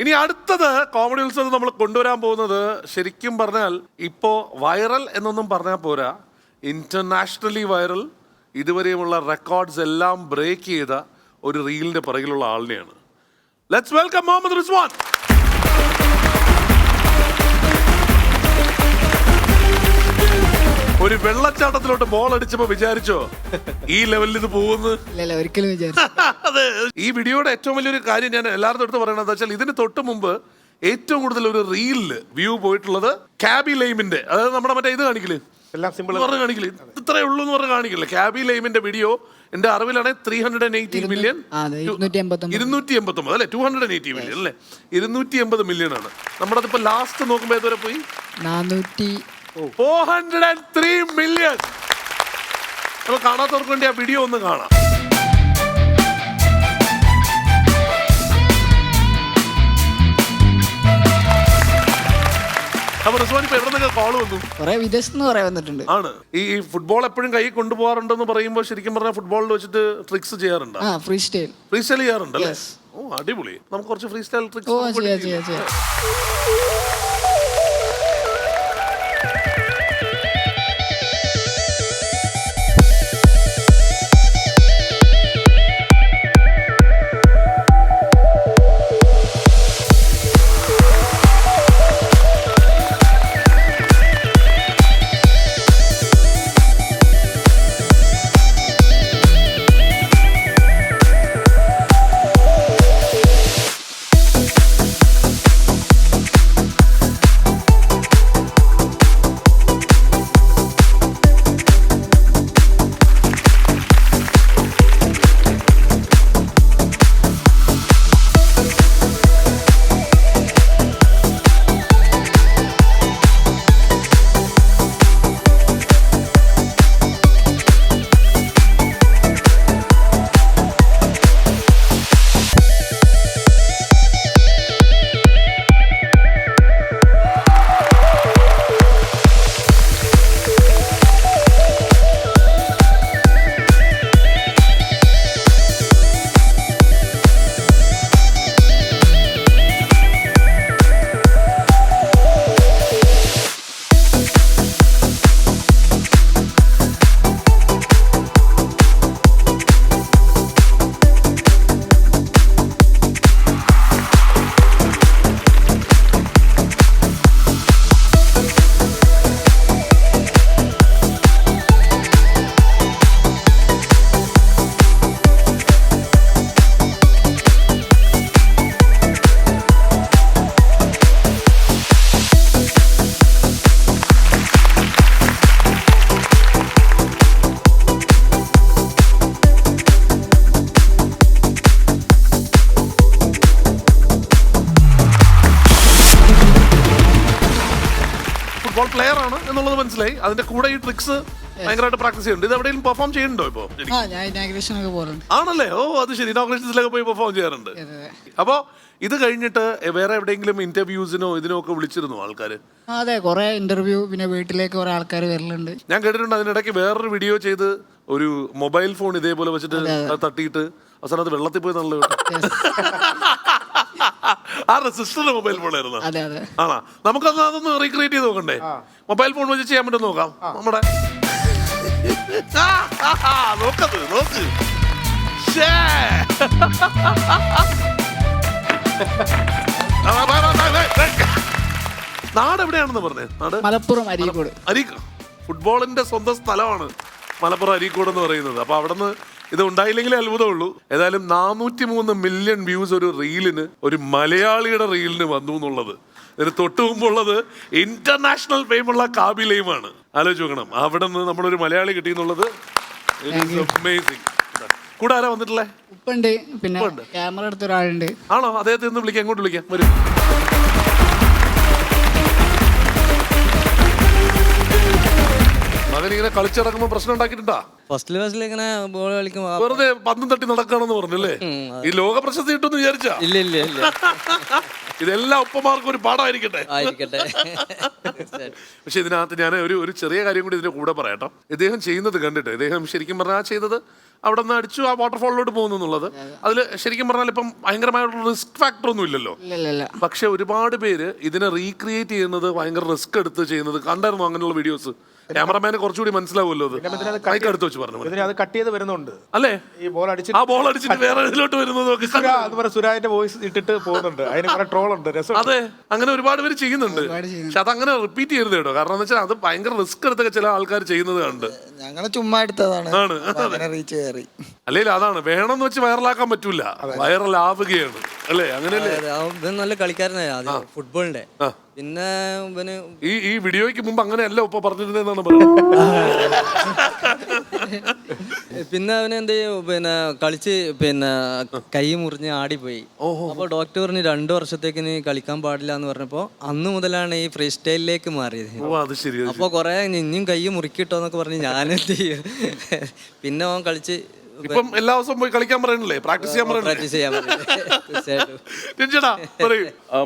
ഇനി അടുത്തത് കോമഡി ഉത്സവം നമ്മൾ കൊണ്ടുവരാൻ പോകുന്നത് ശരിക്കും പറഞ്ഞാൽ ഇപ്പോൾ വൈറൽ എന്നൊന്നും പറഞ്ഞാൽ പോരാ, ഇന്റർനാഷണലി വൈറൽ, ഇതുവരെയുമുള്ള റെക്കോർഡ്സ് എല്ലാം ബ്രേക്ക് ചെയ്ത ഒരു റീലിന്റെ പിറകിലുള്ള ആളിനെയാണ്. Let's welcome Muhammad Rizwan. ഒരു വെള്ളച്ചാട്ടത്തിലോട്ട് ബോൾ അടിച്ചപ്പോ വിചാരിച്ചോ ഈ ലെവലിൽ ഇത് പോകുന്നു? ഒരിക്കലും വിചാരിച്ചു. അതെ, ഈ വീഡിയോയുടെ ഏറ്റവും വലിയൊരു കാര്യം ഞാൻ എല്ലാവരുടെ അടുത്ത് പറയണത് വെച്ചാൽ ഇതിന് തൊട്ട് മുമ്പ് ഏറ്റവും കൂടുതൽ ഒരു റീലില് വ്യൂ പോയിട്ടുള്ളത് കാബി ലൈമിന്റെ, അതായത് നമ്മുടെ മറ്റേ ഇത് കാണിക്കില്ലേ, എല്ലാം സിമ്പിൾ പറഞ്ഞ് കാണിക്കില്ലേ, ഇത്രയേ ഉള്ളൂ എന്ന് പറഞ്ഞ് കാണിക്കില്ലേ, കാബി ലൈമിന്റെ വീഡിയോ എന്റെ അറിവിലാണെ 380 മില്യൺ, 289 അല്ലെ, 280 മില്യൺ അല്ലെ, 280 മില്യൺ ആണ്. നമ്മുടെ ഇപ്പൊ ലാസ്റ്റ് നോക്കുമ്പോ ഏതുവരെ പോയി? 403 മില്യൺ. നമ്മൾ കാണാത്തവർക്ക് വേണ്ടി ആ വീഡിയോ ഒന്ന് കാണാം. അപ്പൊ റിസ്വാൻ ഇപ്പൊ എവിടെ നിന്നൊക്കെ കോള് വന്നു? കുറെ വിദേശത്ത് വന്നിട്ടുണ്ട്. ആണ് ഈ ഫുട്ബോൾ എപ്പോഴും കൈ കൊണ്ടുപോകാറുണ്ടെന്ന് പറയുമ്പോൾ ശരിക്കും പറഞ്ഞാൽ ഫുട്ബോളിൽ വെച്ചിട്ട് ട്രിക്സ് ചെയ്യാറുണ്ട്, ഫ്രീ സ്റ്റൈൽ ചെയ്യാറുണ്ട് അല്ലേ? ഓ അടിപൊളി. നമുക്ക് കുറച്ച് free style tricks football player ആണ് എന്നുള്ളത് മനസ്സിലായി. അതിന്റെ കൂടെ ഈ ട്രിക്സ് ഭയങ്കരമായിട്ട് പ്രാക്ടീസ് ചെയ്യുന്നുണ്ട്. ഇത് എവിടെയെങ്കിലും പെർഫോം ചെയ്യുന്നുണ്ടോ ഇപ്പോ? ആണല്ലേ? ഓ അത് ശരി, ഇനോഗ്രേഷൻസിലൊക്കെ പോയി പെർഫോം ചെയ്യാറുണ്ട്. അപ്പോ ഇത് കഴിഞ്ഞിട്ട് വേറെ എവിടെയെങ്കിലും ഇന്റർവ്യൂസിനോ ഇതിനോ ഒക്കെ വിളിച്ചിരുന്നു ആൾക്കാര്? അതെ, കുറെ ഇന്റർവ്യൂ, പിന്നെ വീട്ടിലേക്ക് കുറെ ആൾക്കാർ വരലുണ്ട്. ഞാൻ കേട്ടിട്ടുണ്ട് അതിനിടയ്ക്ക് വേറൊരു വീഡിയോ ചെയ്ത് ഒരു മൊബൈൽ ഫോൺ ഇതേപോലെ വെച്ചിട്ട് തട്ടിയിട്ട് അവസാനം അത് വെള്ളത്തിൽ പോയി നല്ല ആരുടെ സിസ്റ്ററിന്റെ മൊബൈൽ ഫോൺ ആയിരുന്നു? ആണോ? നമുക്കന്ന് അതൊന്ന് റീക്രിയേറ്റ് ചെയ്ത് നോക്കണ്ടേ? മൊബൈൽ ഫോൺ വെച്ച് ചെയ്യാൻ പറ്റും, നോക്കാം. നമ്മുടെ നോക്കത് നോക്ക്. നാട് എവിടെയാണെന്ന് പറഞ്ഞേ? നാട് മലപ്പുറം അരീക്കോട്. ഫുട്ബോളിന്റെ സ്വന്തം സ്ഥലമാണ് മലപ്പുറം അരീക്കോട് എന്ന് പറയുന്നത്. അപ്പൊ അവിടെ നിന്ന് ഇത് ഉണ്ടായില്ലെങ്കിലേ അത്ഭുതമുള്ളൂ. ഏതായാലും 403 മില്യൺ വ്യൂസ് ഒരു റീലിന്, ഒരു മലയാളിയുടെ റീലിന് വന്നു എന്നുള്ളത്. ഇതിന് തൊട്ടു മുമ്പുള്ളത് ഇന്റർനാഷണൽ ഫെയിമുള്ള കാബി ലൈമാണ്. ആലോചിച്ച് നോക്കണം, അവിടെ നിന്ന് നമ്മളൊരു മലയാളി കിട്ടിയെന്നുള്ളത് അമേസിങ്. കൂടെ ആരാ വന്നിട്ടുള്ളേ? ഉപ്പുണ്ട്, പിന്നെ ക്യാമറ എടുത്ത ഒരാളുണ്ട്. ആണോ? അദ്ദേഹത്തെ ഒന്ന് വിളിക്കാം, എങ്ങോട്ട് വിളിക്കാം, വരും. മകനിങ്ങനെ കളിച്ചിറങ്ങുമ്പോൾ പ്രശ്നം ഉണ്ടാക്കിയിട്ടുണ്ടാ? ഫസ്റ്റിൽ ഇങ്ങനെ ബോൾ കളിക്കും. വെറുതെ പന്തും തട്ടി നടക്കുകയാണെന്ന് പറഞ്ഞല്ലേ? ഈ ലോക പ്രശസ്തി കിട്ടുമെന്ന് വിചാരിച്ചാ? ഇല്ല ഇതെല്ലാം ഒപ്പമാർക്കും ഒരു പാഠമായിരിക്കട്ടെ. ആയിരിക്കട്ടെ. പക്ഷെ ഇതിനകത്ത് ഞാൻ ഒരു ചെറിയ കാര്യം കൂടി ഇതിന്റെ കൂടെ പറയാട്ടോ. ഇദ്ദേഹം ചെയ്യുന്നത് കണ്ടിട്ട് ഇദ്ദേഹം ശരിക്കും പറഞ്ഞാൽ ചെയ്തത് അവിടെ നിന്ന് അടിച്ചു ആ വാട്ടർഫോളിലോട്ട് പോകുന്നു എന്നുള്ളത്. അതിൽ ശരിക്കും പറഞ്ഞാൽ ഇപ്പം ഭയങ്കരമായിട്ടുള്ള റിസ്ക് ഫാക്ടർ ഒന്നും ഇല്ലല്ലോ. ഇല്ല. പക്ഷെ ഒരുപാട് പേര് ഇതിനെ റീക്രിയേറ്റ് ചെയ്യുന്നത് ഭയങ്കര റിസ്ക് എടുത്ത് ചെയ്യുന്നത് കണ്ടായിരുന്നു. അങ്ങനെയുള്ള വീഡിയോസ് ക്യാമറമാന് കുറച്ചുകൂടി മനസ്സിലാവുമല്ലോ. അത് അടുത്ത് വെച്ച് പറഞ്ഞു അത് കട്ട് ചെയ്ത് വരുന്നുണ്ട് അല്ലേ? ഈ ബോൾ അടിച്ച് ആ ബോൾ അടിച്ചിട്ട് വേറെ ഇതിലോട്ട് വരുന്നത് സുരാജിന്റെ വോയിസ് ഇട്ടിട്ട് പോകുന്നുണ്ട്. അതിന് കുറെ ട്രോൾ ഉണ്ട്, രസം. അതെ, അങ്ങനെ ഒരുപാട് പേര് ചെയ്യുന്നുണ്ട്. പക്ഷെ അതങ്ങനെ റിപ്പീറ്റ് ചെയ്യരുത് കേട്ടോ. കാരണം എന്ന് വെച്ചാൽ അത് ഭയങ്കര റിസ്ക് എടുത്തൊക്കെ ചില ആൾക്കാർ ചെയ്യുന്നത് കണ്ട് ഞങ്ങള് ചുമ്മാ എടുത്തതാണ്. റീച്ച് കയറി. അല്ലെങ്കിൽ അതാണ് വേണമെന്ന് വെച്ച് വൈറലാക്കാൻ പറ്റൂല, വൈറലാവുകയാണ് അല്ലേ? അങ്ങനെയല്ലേ? ഇവൻ നല്ല കളിക്കാരനായ ഫുട്ബോളിന്റെ. പിന്നെ ഇവന് ഈ വീഡിയോയ്ക്ക് മുമ്പ് അങ്ങനെയല്ല ഉപ്പ പറഞ്ഞിരുന്നതെന്നാണ് പറയുന്നത്. പിന്നെ അവന് എന്ത് ചെയ്യും, പിന്നെ കളിച്ച് പിന്നെ കൈ മുറിഞ്ഞ് ആടിപ്പോയി. അപ്പൊ ഡോക്ടർ പറഞ്ഞ് 2 വർഷത്തേക്ക് നീ കളിക്കാൻ പാടില്ല എന്ന് പറഞ്ഞപ്പോ അന്ന് മുതലാണ് ഈ ഫ്രീ സ്റ്റൈലിലേക്ക് മാറിയത്. അത് ശരി. അപ്പൊ കൊറേ ഇനിയും കൈ മുറിക്കിട്ടോന്നൊക്കെ പറഞ്ഞ് ഞാനെന്ത് ചെയ്യും. പിന്നെ അവൻ കളിച്ച് ഇപ്പം എല്ലാ ദിവസവും പോയി കളിക്കാൻ പറയണല്ലേ? പ്രാക്ടീസ് ചെയ്യാൻ പറയണല്ലേ? പ്രാക്ടീസ് ചെയ്യാൻ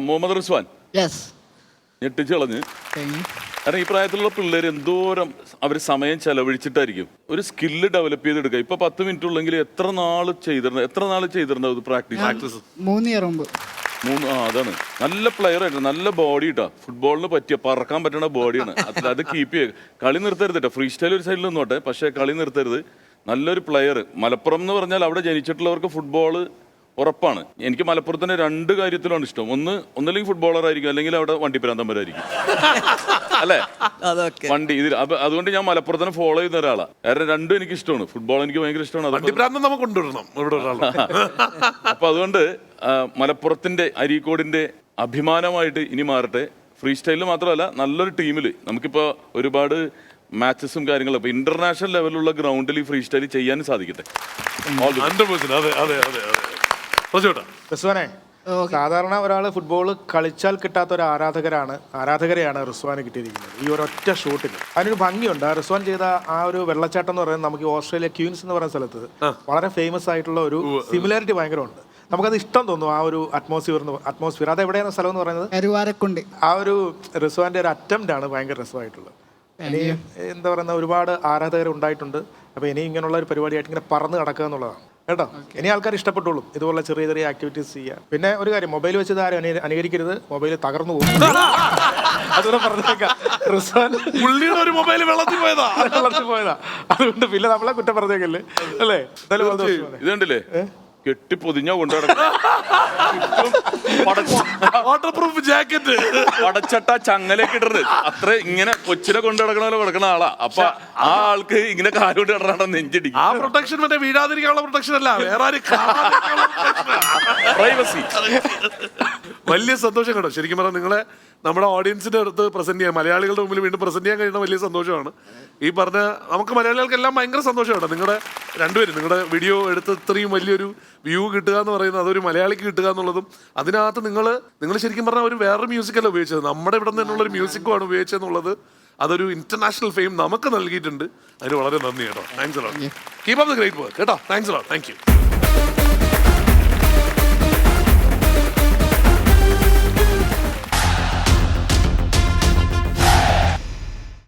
മുഹമ്മദ് റിസ്വാൻ ഞെട്ടിച്ച് കളഞ്ഞ്. കാരണം ഈ പ്രായത്തിലുള്ള പിള്ളേർ എന്തോരം അവർ സമയം ചെലവഴിച്ചിട്ടായിരിക്കും ഒരു സ്കില്ല് ഡെവലപ്പ് ചെയ്തെടുക്കുക. ഇപ്പൊ 10 മിനിറ്റ് ഉള്ളെങ്കിൽ എത്ര നാൾ ചെയ്തിട്ടുണ്ടാവും പ്രാക്ടീസ്? 3 ഇയർ മുമ്പ്. അതാണ്. നല്ല പ്ലെയർ ആയിട്ട് നല്ല ബോഡി ഇട്ടാ, ഫുട്ബോളിന് പറ്റിയ പറക്കാൻ പറ്റുന്ന ബോഡിയാണ്. അത് കീപ്പ് ചെയ്യുക. കളി നിർത്തരുത് കേട്ടോ. ഫ്രീ സ്റ്റൈൽ ഒരു സൈഡിൽ നിന്നോട്ടെ, പക്ഷെ കളി നിർത്തരുത്. നല്ലൊരു പ്ലെയർ. മലപ്പുറം എന്ന് പറഞ്ഞാൽ അവിടെ ജനിച്ചിട്ടുള്ളവർക്ക് ഫുട്ബോള് ഉറപ്പാണ്. എനിക്ക് മലപ്പുറത്തിന്റെ 2 കാര്യത്തിലാണ് ഇഷ്ടം. ഒന്നില്ലെങ്കിൽ ഫുട്ബോളർ ആയിരിക്കും, അല്ലെങ്കിൽ അവിടെ വണ്ടിപ്രാന്തന്മാരായിരിക്കും. അല്ലേ? വണ്ടി ഇതിൽ. അതുകൊണ്ട് ഞാൻ മലപ്പുറത്തിനെ ഫോളോ ചെയ്യുന്ന ഒരാളാണ്. കാരണം 2 എനിക്ക് ഇഷ്ടമാണ്. ഫുട്ബോൾ എനിക്ക് ഭയങ്കര ഇഷ്ടമാണ്. അപ്പൊ അതുകൊണ്ട് മലപ്പുറത്തിന്റെ അരീക്കോടിന്റെ അഭിമാനമായിട്ട് ഇനി മാറട്ടെ. ഫ്രീ സ്റ്റൈലിൽ മാത്രമല്ല, നല്ലൊരു ടീമിൽ നമുക്കിപ്പോ ഒരുപാട് മാച്ചസും കാര്യങ്ങളും ഇപ്പൊ ഇന്റർനാഷണൽ ലെവലിലുള്ള ഗ്രൗണ്ടിൽ ഈ ഫ്രീ സ്റ്റൈൽ ചെയ്യാൻ സാധിക്കട്ടെ. റിസ്വാനെ, സാധാരണ ഒരാൾ ഫുട്ബോൾ കളിച്ചാൽ കിട്ടാത്ത ഒരു ആരാധകരെയാണ് റിസ്വാന് കിട്ടിയിരിക്കുന്നത് ഈ ഒരൊറ്റ ഷൂട്ടിൽ. അതിനൊരു ഭംഗിയുണ്ട്. റിസ്വാൻ ചെയ്ത ആ ഒരു വെള്ളച്ചാട്ടം എന്ന് പറയുന്നത് നമുക്ക് ഓസ്ട്രേലിയ ക്യൂൻസ് എന്ന് പറയുന്ന സ്ഥലത്ത് വളരെ ഫേമസ് ആയിട്ടുള്ള ഒരു സിമിലാരിറ്റി ഭയങ്കരമുണ്ട്. നമുക്കത് ഇഷ്ടം തോന്നും. ആ ഒരു അറ്റ്മോസ്ഫിയർ അത് എവിടെയാണ് സ്ഥലം എന്ന് പറയുന്നത്? കരുവാരക്കുണ്ട്. ആ ഒരു റിസ്വാന്റെ ഒരു അറ്റംപ്റ്റ് ആണ് ഭയങ്കര രസമായിട്ടുള്ളത്. ഇനി എന്താ പറയുന്ന ഒരുപാട് ആരാധകർ ഉണ്ടായിട്ടുണ്ട്. അപ്പോൾ ഇനി ഇങ്ങനെയുള്ള ഒരു പരിപാടിയായിട്ട് ഇങ്ങനെ പറന്ന് കിടക്കുക എന്നുള്ളതാണ് കേട്ടോ. ഇനി ആൾക്കാർ ഇഷ്ടപ്പെട്ടോളും ഇതുപോലുള്ള ചെറിയ ചെറിയ ആക്ടിവിറ്റീസ് ചെയ്യുക. പിന്നെ ഒരു കാര്യം, മൊബൈൽ വെച്ചത് ആരും അനുകരിക്കരുത്. മൊബൈൽ തകർന്നു പോകും. അതുകൊണ്ട് പറഞ്ഞേക്കാം, പുള്ളിയുടെ ഒരു മൊബൈൽ വെള്ളത്തിൽ പോയതാ. അതുകൊണ്ട് പിന്നെ നമ്മളെ കുറ്റം പറഞ്ഞേക്കല്ലേ അല്ലേ? ഇതുണ്ടല്ലേ കെട്ടി പൊതിഞ്ഞ വാട്ടർപ്രൂഫ് ജാക്കറ്റ് പടച്ചട്ട ചങ്ങലേക്ക് ഇടരുത്. അത്ര ഇങ്ങനെ കൊച്ചിനെ കൊണ്ടു നടക്കണ പോലെ കിടക്കണ ആളാ. അപ്പൊ ആ ആൾക്ക് ഇങ്ങനെ കാലോട്ട് ഇടണ നെഞ്ചിടിക്കും. ആ പ്രൊട്ടക്ഷൻ മറ്റേ വീഴാതിരിക്കാനുള്ള പ്രൊട്ടക്ഷൻ അല്ല, വേറെ പ്രൈവസി. വലിയ സന്തോഷം കേട്ടോ. ശരിക്കും പറഞ്ഞാൽ നിങ്ങളെ നമ്മുടെ ഓഡിയൻസിന്റെ അടുത്ത് പ്രസന്റ് ചെയ്യാൻ, മലയാളികളുടെ മുമ്പിൽ വീണ്ടും പ്രസന്റ് ചെയ്യാൻ കഴിയുന്ന വലിയ സന്തോഷമാണ്. ഈ പറഞ്ഞ നമുക്ക് മലയാളികൾക്കെല്ലാം ഭയങ്കര സന്തോഷമാണ്. നിങ്ങളുടെ രണ്ടുപേരും നിങ്ങളുടെ വീഡിയോ എടുത്ത് ഇത്രയും വലിയൊരു വ്യൂ കിട്ടുക എന്ന് പറയുന്നത്, അതൊരു മലയാളിക്ക് കിട്ടുക എന്നുള്ളതും, അതിനകത്ത് നിങ്ങൾ ശരിക്കും പറഞ്ഞാൽ ഒരു വേറൊരു മ്യൂസിക്കല്ല ഉപയോഗിച്ചത്, നമ്മുടെ ഇവിടെ നിന്നുള്ളൊരു മ്യൂസിക്കുമാണ് ഉപയോഗിച്ചതെന്നുള്ളത്, അതൊരു ഇന്റർനാഷണൽ ഫെയിം നമുക്ക് നൽകിയിട്ടുണ്ട്. അതിന് വളരെ നന്ദി കേട്ടോ. Thanks a lot. Keep up the great work കേട്ടോ. Thanks a lot. Thank U.